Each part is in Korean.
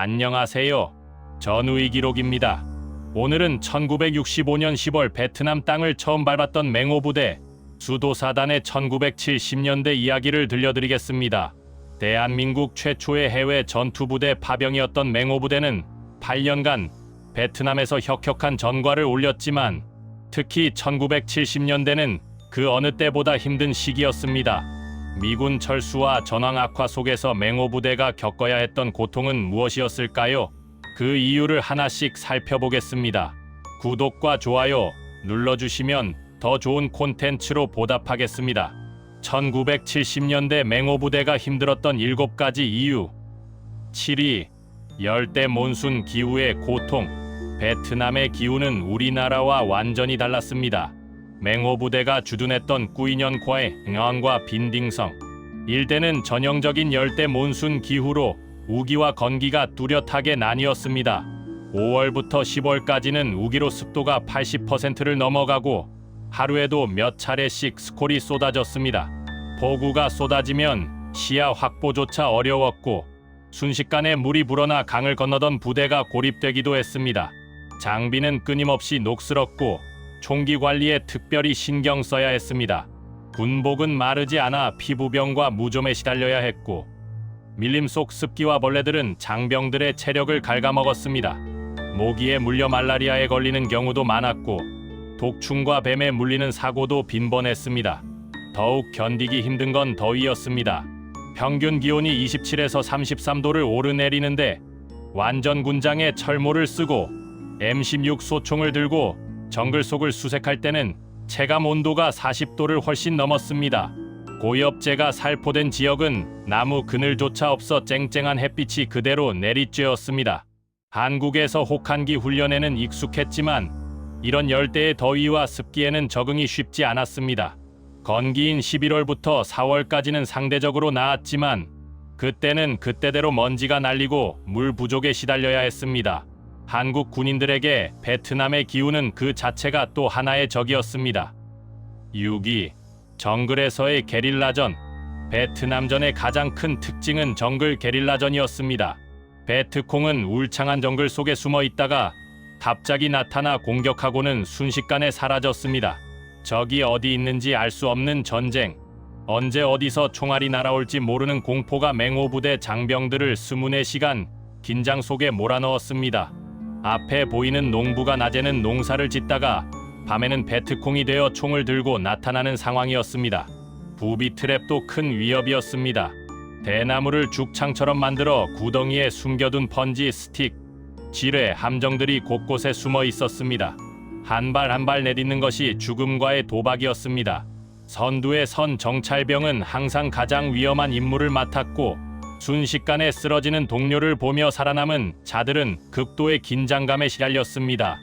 안녕하세요. 전우의 기록입니다. 오늘은 1965년 10월 베트남 땅을 처음 밟았던 맹호부대 수도사단의 1970년대 이야기를 들려드리겠습니다. 대한민국 최초의 해외 전투부대 파병이었던 맹호부대는 8년간 베트남에서 혁혁한 전과를 올렸지만 특히 1970년대는 그 어느 때보다 힘든 시기였습니다. 미군 철수와 전황 악화 속에서 맹호부대가 겪어야 했던 고통은 무엇이었을까요? 그 이유를 하나씩 살펴보겠습니다. 구독과 좋아요 눌러주시면 더 좋은 콘텐츠로 보답하겠습니다. 1970년대 맹호부대가 힘들었던 7가지 이유. 7위. 열대 몬순 기후의 고통. 베트남의 기후는 우리나라와 완전히 달랐습니다. 맹호부대가 주둔했던 꾸이년과의 응왕과 빈딩성 일대는 전형적인 열대 몬순 기후로 우기와 건기가 뚜렷하게 나뉘었습니다. 5월부터 10월까지는 우기로 습도가 80%를 넘어가고 하루에도 몇 차례씩 스콜이 쏟아졌습니다. 폭우가 쏟아지면 시야 확보조차 어려웠고 순식간에 물이 불어나 강을 건너던 부대가 고립되기도 했습니다. 장비는 끊임없이 녹슬었고 총기 관리에 특별히 신경 써야 했습니다. 군복은 마르지 않아 피부병과 무좀에 시달려야 했고 밀림 속 습기와 벌레들은 장병들의 체력을 갉아먹었습니다. 모기에 물려 말라리아에 걸리는 경우도 많았고 독충과 뱀에 물리는 사고도 빈번했습니다. 더욱 견디기 힘든 건 더위였습니다. 평균 기온이 27에서 33도를 오르내리는데 완전 군장에 철모를 쓰고 M16 소총을 들고 정글 속을 수색할 때는 체감 온도가 40도를 훨씬 넘었습니다. 고엽제가 살포된 지역은 나무 그늘조차 없어 쨍쨍한 햇빛이 그대로 내리쬐었습니다. 한국에서 혹한기 훈련에는 익숙했지만 이런 열대의 더위와 습기에는 적응이 쉽지 않았습니다. 건기인 11월부터 4월까지는 상대적으로 나았지만 그때는 그때대로 먼지가 날리고 물 부족에 시달려야 했습니다. 한국 군인들에게 베트남의 기후는 그 자체가 또 하나의 적이었습니다. 6위. 정글에서의 게릴라전. 베트남전의 가장 큰 특징은 정글 게릴라전이었습니다. 베트콩은 울창한 정글 속에 숨어 있다가 갑자기 나타나 공격하고는 순식간에 사라졌습니다. 적이 어디 있는지 알 수 없는 전쟁. 언제 어디서 총알이 날아올지 모르는 공포가 맹호부대 장병들을 24시간 긴장 속에 몰아넣었습니다. 앞에 보이는 농부가 낮에는 농사를 짓다가 밤에는 베트콩이 되어 총을 들고 나타나는 상황이었습니다. 부비 트랩도 큰 위협이었습니다. 대나무를 죽창처럼 만들어 구덩이에 숨겨둔 펀지 스틱, 지뢰, 함정들이 곳곳에 숨어 있었습니다. 한 발 한 발 내딛는 것이 죽음과의 도박이었습니다. 선두의 선 정찰병은 항상 가장 위험한 임무를 맡았고 순식간에 쓰러지는 동료를 보며 살아남은 자들은 극도의 긴장감에 시달렸습니다.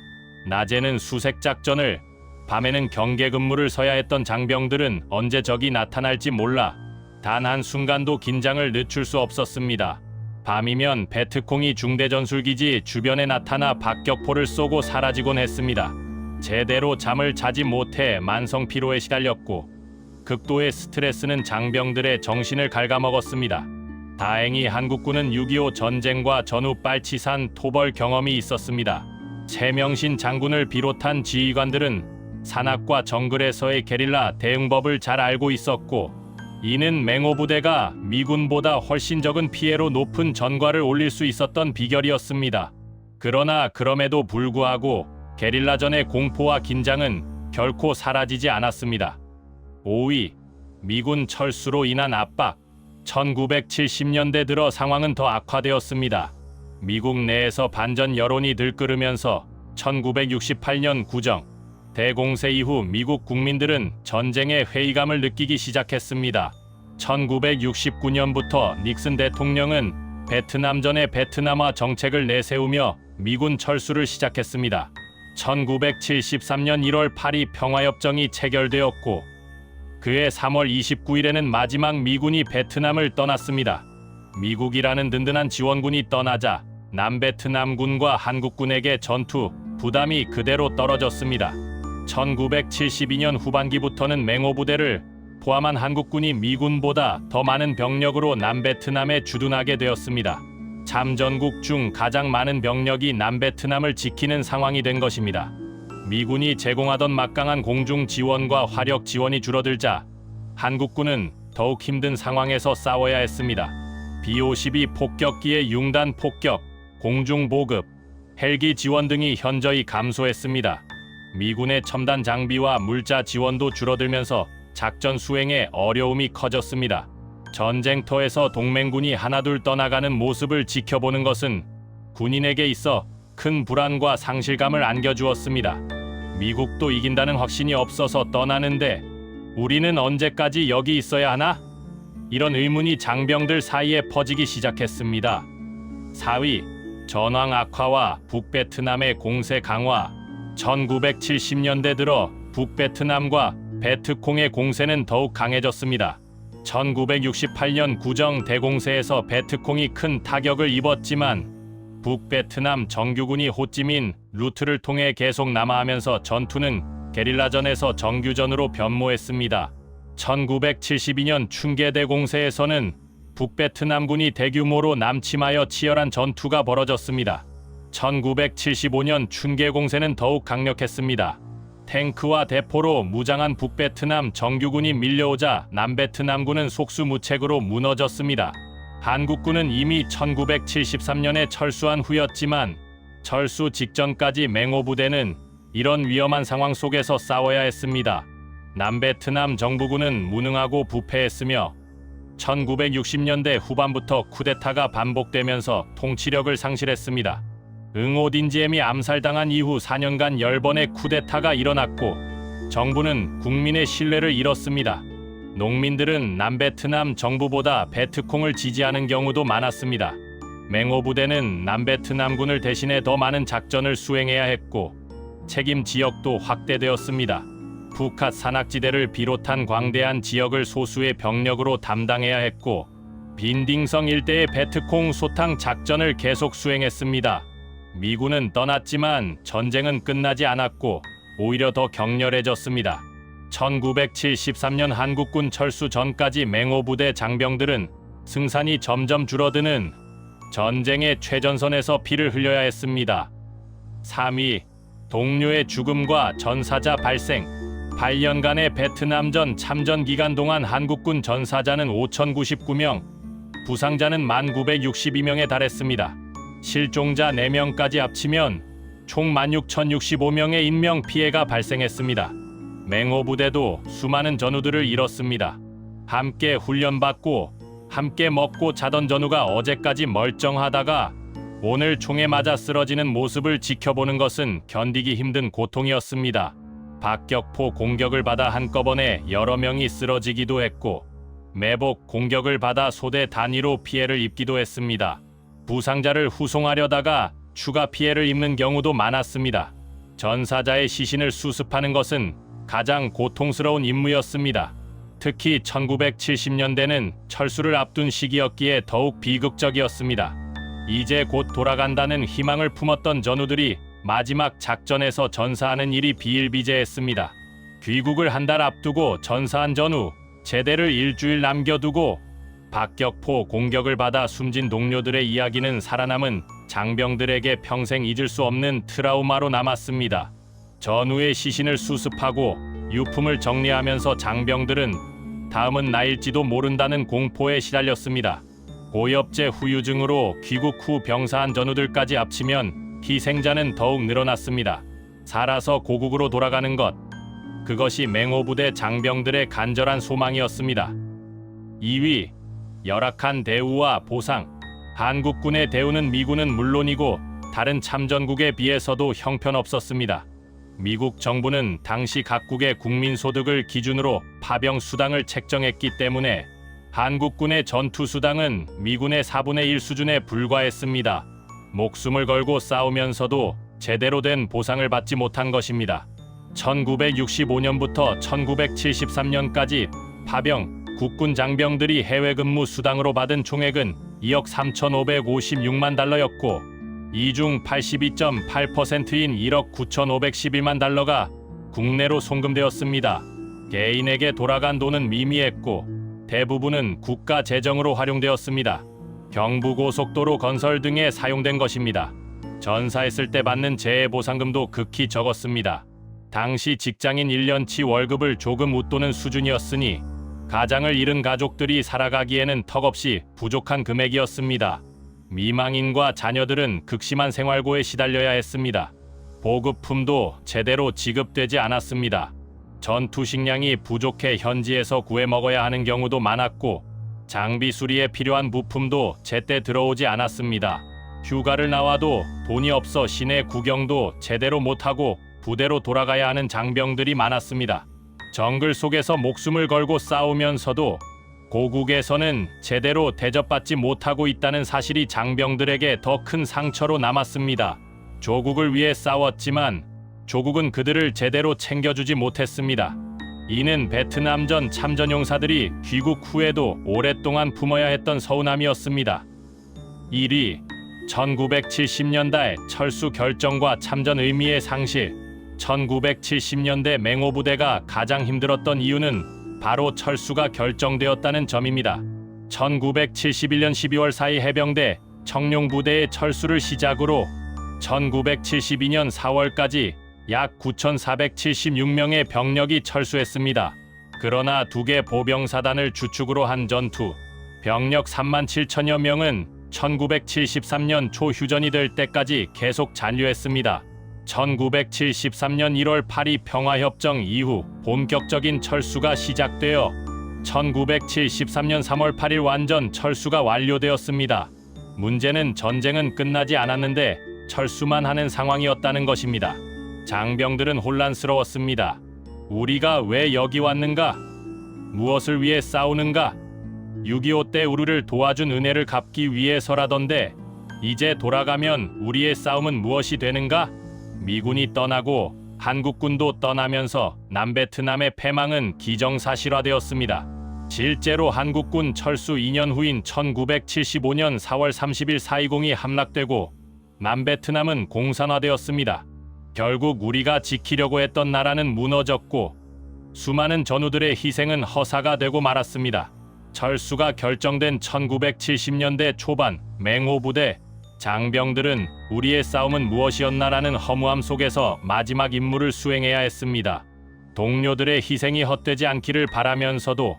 낮에는 수색 작전을, 밤에는 경계 근무를 서야 했던 장병들은 언제 적이 나타날지 몰라 단 한순간도 긴장을 늦출 수 없었습니다. 밤이면 베트콩이 중대전술기지 주변에 나타나 박격포를 쏘고 사라지곤 했습니다. 제대로 잠을 자지 못해 만성 피로에 시달렸고 극도의 스트레스는 장병들의 정신을 갉아먹었습니다. 다행히 한국군은 6.25 전쟁과 전후 빨치산 토벌 경험이 있었습니다. 최명신 장군을 비롯한 지휘관들은 산악과 정글에서의 게릴라 대응법을 잘 알고 있었고 이는 맹호부대가 미군보다 훨씬 적은 피해로 높은 전과를 올릴 수 있었던 비결이었습니다. 그러나 그럼에도 불구하고 게릴라전의 공포와 긴장은 결코 사라지지 않았습니다. 5위. 미군 철수로 인한 압박. 1970년대 들어 상황은 더 악화되었습니다. 미국 내에서 반전 여론이 들끓으면서 1968년 구정, 대공세 이후 미국 국민들은 전쟁의 회의감을 느끼기 시작했습니다. 1969년부터 닉슨 대통령은 베트남전의 베트남화 정책을 내세우며 미군 철수를 시작했습니다. 1973년 1월 파리 평화협정이 체결되었고 그해 3월 29일에는 마지막 미군이 베트남을 떠났습니다. 미국이라는 든든한 지원군이 떠나자 남베트남군과 한국군에게 전투 부담이 그대로 떨어졌습니다. 1972년 후반기부터는 맹호부대를 포함한 한국군이 미군보다 더 많은 병력으로 남베트남에 주둔하게 되었습니다. 참전국 중 가장 많은 병력이 남베트남을 지키는 상황이 된 것입니다. 미군이 제공하던 막강한 공중 지원과 화력 지원이 줄어들자 한국군은 더욱 힘든 상황에서 싸워야 했습니다. B-52 폭격기의 융단 폭격, 공중 보급, 헬기 지원 등이 현저히 감소했습니다. 미군의 첨단 장비와 물자 지원도 줄어들면서 작전 수행에 어려움이 커졌습니다. 전쟁터에서 동맹군이 하나둘 떠나가는 모습을 지켜보는 것은 군인에게 있어 큰 불안과 상실감을 안겨주었습니다. 미국도 이긴다는 확신이 없어서 떠나는데 우리는 언제까지 여기 있어야 하나? 이런 의문이 장병들 사이에 퍼지기 시작했습니다. 4위, 전황 악화와 북베트남의 공세 강화. 1970년대 들어 북베트남과 베트콩의 공세는 더욱 강해졌습니다. 1968년 구정 대공세에서 베트콩이 큰 타격을 입었지만 북베트남 정규군이 호찌민 루트를 통해 계속 남하하면서 전투는 게릴라전에서 정규전으로 변모했습니다. 1972년 춘계 대공세에서는 북베트남군이 대규모로 남침하여 치열한 전투가 벌어졌습니다. 1975년 춘계 공세는 더욱 강력했습니다. 탱크와 대포로 무장한 북베트남 정규군이 밀려오자 남베트남군은 속수무책으로 무너졌습니다. 한국군은 이미 1973년에 철수한 후였지만 철수 직전까지 맹호부대는 이런 위험한 상황 속에서 싸워야 했습니다. 남베트남 정부군은 무능하고 부패했으며 1960년대 후반부터 쿠데타가 반복되면서 통치력을 상실했습니다. 응오딘지엠이 암살당한 이후 4년간 10번의 쿠데타가 일어났고 정부는 국민의 신뢰를 잃었습니다. 농민들은 남베트남 정부보다 베트콩을 지지하는 경우도 많았습니다. 맹호부대는 남베트남군을 대신해 더 많은 작전을 수행해야 했고 책임 지역도 확대되었습니다. 푸캇 산악지대를 비롯한 광대한 지역을 소수의 병력으로 담당해야 했고 빈딩성 일대의 베트콩 소탕 작전을 계속 수행했습니다. 미군은 떠났지만 전쟁은 끝나지 않았고 오히려 더 격렬해졌습니다. 1973년 한국군 철수 전까지 맹호부대 장병들은 승산이 점점 줄어드는 전쟁의 최전선에서 피를 흘려야 했습니다. 3위, 동료의 죽음과 전사자 발생. 8년간의 베트남전 참전 기간 동안 한국군 전사자는 5,099명, 부상자는 1,962명에 달했습니다. 실종자 4명까지 합치면 총 16,065명의 인명 피해가 발생했습니다. 맹호부대도 수많은 전우들을 잃었습니다. 함께 훈련받고 함께 먹고 자던 전우가 어제까지 멀쩡하다가 오늘 총에 맞아 쓰러지는 모습을 지켜보는 것은 견디기 힘든 고통이었습니다. 박격포 공격을 받아 한꺼번에 여러 명이 쓰러지기도 했고 매복 공격을 받아 소대 단위로 피해를 입기도 했습니다. 부상자를 후송하려다가 추가 피해를 입는 경우도 많았습니다. 전사자의 시신을 수습하는 것은 가장 고통스러운 임무였습니다. 특히 1970년대는 철수를 앞둔 시기였기에 더욱 비극적이었습니다. 이제 곧 돌아간다는 희망을 품었던 전우들이 마지막 작전에서 전사하는 일이 비일비재했습니다. 귀국을 한 달 앞두고 전사한 전후, 제대를 일주일 남겨두고 박격포 공격을 받아 숨진 동료들의 이야기는 살아남은 장병들에게 평생 잊을 수 없는 트라우마로 남았습니다. 전후의 시신을 수습하고 유품을 정리하면서 장병들은 다음은 나일지도 모른다는 공포에 시달렸습니다. 고엽제 후유증으로 귀국 후 병사한 전우들까지 합치면 희생자는 더욱 늘어났습니다. 살아서 고국으로 돌아가는 것, 그것이 맹호부대 장병들의 간절한 소망이었습니다. 2위, 열악한 대우와 보상. 한국군의 대우는 미군은 물론이고 다른 참전국에 비해서도 형편없었습니다. 미국 정부는 당시 각국의 국민소득을 기준으로 파병 수당을 책정했기 때문에 한국군의 전투 수당은 미군의 4분의 1 수준에 불과했습니다. 목숨을 걸고 싸우면서도 제대로 된 보상을 받지 못한 것입니다. 1965년부터 1973년까지 파병, 국군 장병들이 해외 근무 수당으로 받은 총액은 2억 3,556만 달러였고 이 중 82.8%인 1억 9,511만 달러가 국내로 송금되었습니다. 개인에게 돌아간 돈은 미미했고 대부분은 국가 재정으로 활용되었습니다. 경부고속도로 건설 등에 사용된 것입니다. 전사했을 때 받는 재해보상금도 극히 적었습니다. 당시 직장인 1년치 월급을 조금 웃도는 수준이었으니 가장을 잃은 가족들이 살아가기에는 턱없이 부족한 금액이었습니다. 미망인과 자녀들은 극심한 생활고에 시달려야 했습니다. 보급품도 제대로 지급되지 않았습니다. 전투 식량이 부족해 현지에서 구해 먹어야 하는 경우도 많았고 장비 수리에 필요한 부품도 제때 들어오지 않았습니다. 휴가를 나와도 돈이 없어 시내 구경도 제대로 못하고 부대로 돌아가야 하는 장병들이 많았습니다. 정글 속에서 목숨을 걸고 싸우면서도 고국에서는 제대로 대접받지 못하고 있다는 사실이 장병들에게 더 큰 상처로 남았습니다. 조국을 위해 싸웠지만 조국은 그들을 제대로 챙겨주지 못했습니다. 이는 베트남전 참전용사들이 귀국 후에도 오랫동안 품어야 했던 서운함이었습니다. 1위, 1970년대 철수 결정과 참전 의미의 상실. 1970년대 맹호부대가 가장 힘들었던 이유는 바로 철수가 결정되었다는 점입니다. 1971년 12월 4일 해병대 청룡부대의 철수를 시작으로 1972년 4월까지 약 9,476명의 병력이 철수했습니다. 그러나 두 개 보병사단을 주축으로 한 전투, 병력 37,000여 명은 1973년 초 휴전이 될 때까지 계속 잔류했습니다. 1973년 1월 8일 평화협정 이후 본격적인 철수가 시작되어 1973년 3월 8일 완전 철수가 완료되었습니다. 문제는 전쟁은 끝나지 않았는데 철수만 하는 상황이었다는 것입니다. 장병들은 혼란스러웠습니다. 우리가 왜 여기 왔는가? 무엇을 위해 싸우는가? 6.25 때 우리를 도와준 은혜를 갚기 위해서라던데 이제 돌아가면 우리의 싸움은 무엇이 되는가? 미군이 떠나고 한국군도 떠나면서 남베트남의 패망은 기정사실화되었습니다. 실제로 한국군 철수 2년 후인 1975년 4월 30일 4.20이 함락되고 남베트남은 공산화되었습니다. 결국 우리가 지키려고 했던 나라는 무너졌고 수많은 전우들의 희생은 허사가 되고 말았습니다. 철수가 결정된 1970년대 초반 맹호부대 장병들은 우리의 싸움은 무엇이었나라는 허무함 속에서 마지막 임무를 수행해야 했습니다. 동료들의 희생이 헛되지 않기를 바라면서도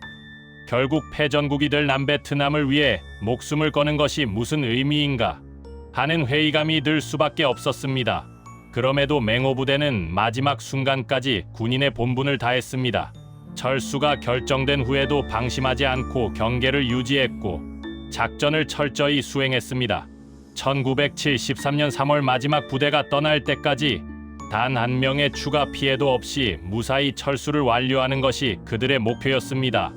결국 패전국이 될 남베트남을 위해 목숨을 거는 것이 무슨 의미인가 하는 회의감이 들 수밖에 없었습니다. 그럼에도 맹호부대는 마지막 순간까지 군인의 본분을 다했습니다. 철수가 결정된 후에도 방심하지 않고 경계를 유지했고 작전을 철저히 수행했습니다. 1973년 3월 마지막 부대가 떠날 때까지 단 한 명의 추가 피해도 없이 무사히 철수를 완료하는 것이 그들의 목표였습니다.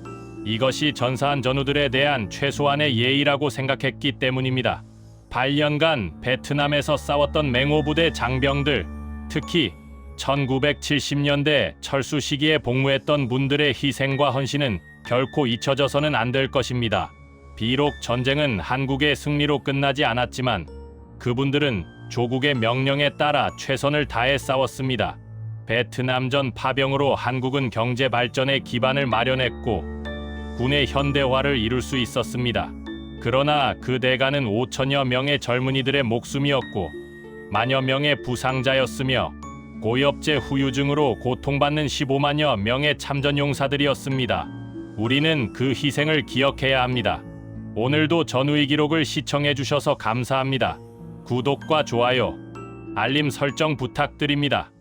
이것이 전사한 전우들에 대한 최소한의 예의라고 생각했기 때문입니다. 8년간 베트남에서 싸웠던 맹호부대 장병들, 특히 1970년대 철수 시기에 복무했던 분들의 희생과 헌신은 결코 잊혀져서는 안 될 것입니다. 비록 전쟁은 한국의 승리로 끝나지 않았지만 그분들은 조국의 명령에 따라 최선을 다해 싸웠습니다. 베트남전 파병으로 한국은 경제 발전의 기반을 마련했고 군의 현대화를 이룰 수 있었습니다. 그러나 그 대가는 5천여 명의 젊은이들의 목숨이었고 만여 명의 부상자였으며 고엽제 후유증으로 고통받는 15만여 명의 참전용사들이었습니다. 우리는 그 희생을 기억해야 합니다. 오늘도 전우의 기록을 시청해 주셔서 감사합니다. 구독과 좋아요, 알림 설정 부탁드립니다.